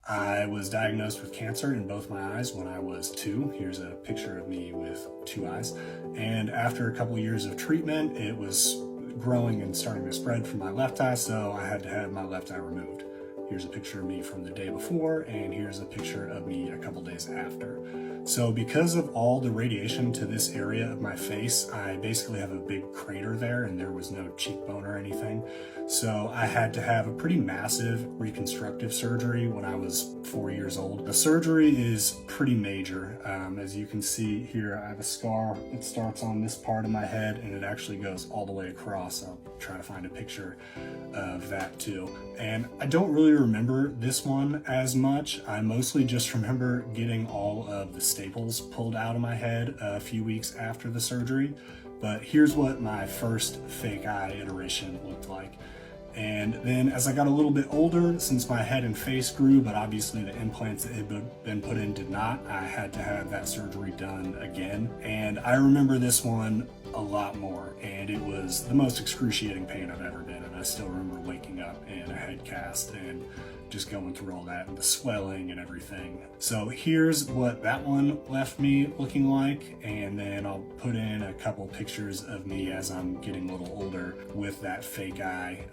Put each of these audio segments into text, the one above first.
I was diagnosed with cancer in both my eyes when I was 2. Here's a picture of me with 2 eyes. And after a couple years of treatment, it was growing and starting to spread from my left eye, so I had to have my left eye removed. Here's a picture of me from the day before, and here's a picture of me a couple days after. So because of all the radiation to this area of my face, I basically have a big crater there, and there was no cheekbone or anything. So I had to have a pretty massive reconstructive surgery when I was 4 years old. The surgery is pretty major. As you can see here, I have a scar. It starts on this part of my head, and it actually goes all the way across. I'll try to find a picture of that too. And I don't really remember this one as much. I mostly just remember getting all of the staples pulled out of my head a few weeks after the surgery. But here's what my first fake eye iteration looked like. And then as I got a little bit older, since my head and face grew, but obviously the implants that had been put in did not, I had to have that surgery done again. And I remember this one a lot more, and it was the most excruciating pain I've ever been in. I still remember waking up in a head cast and just going through all that and the swelling and everything. So here's what that one left me looking like, and then I'll put in a couple pictures of me as I'm getting a little older with that fake eye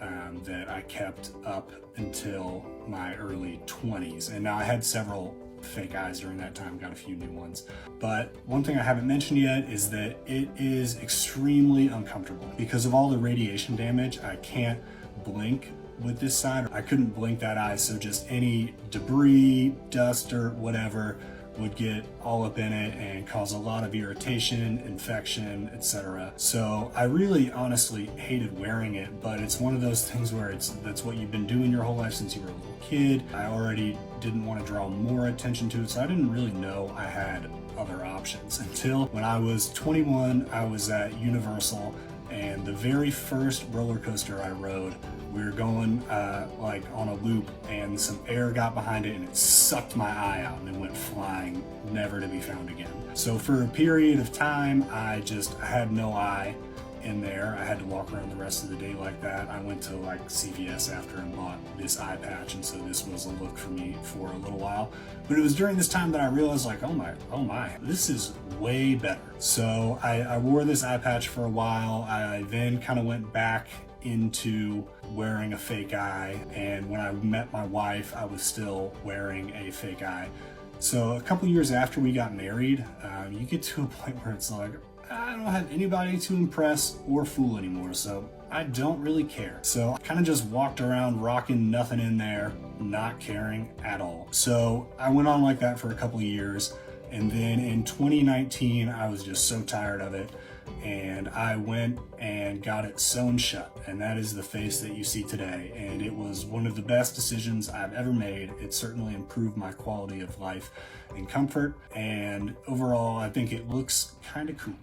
that I kept up until my early 20s. And now I had several fake eyes during that time, got a few new ones. But one thing I haven't mentioned yet is that it is extremely uncomfortable. Because of all the radiation damage, I can't blink with this side. I couldn't blink that eye, so just any debris, dust, or whatever would get all up in it and cause a lot of irritation, infection, etc. So I really honestly hated wearing it, but it's one of those things where that's what you've been doing your whole life since you were a little kid. I already didn't want to draw more attention to it, so I didn't really know I had other options until when I was 21. I was at Universal, and the very first roller coaster I rode, we were going like on a loop, and some air got behind it and it sucked my eye out and it went flying, never to be found again. So for a period of time, I had no eye in there. I had to walk around the rest of the day like that. I went to like CVS after and bought this eye patch, and so this was a look for me for a little while. But it was during this time that I realized, like, oh my, this is way better. So I wore this eye patch for a while. I then kind of went back into wearing a fake eye, and when I met my wife, I was still wearing a fake eye. So a couple years after we got married, you get to a point where it's like, I don't have anybody to impress or fool anymore, so I don't really care. So I kind of just walked around rocking nothing in there, not caring at all. So I went on like that for a couple of years, and then in 2019, I was just so tired of it, and I went and got it sewn shut, and that is the face that you see today. And it was one of the best decisions I've ever made. It certainly improved my quality of life and comfort, and overall I think it looks kind of cool.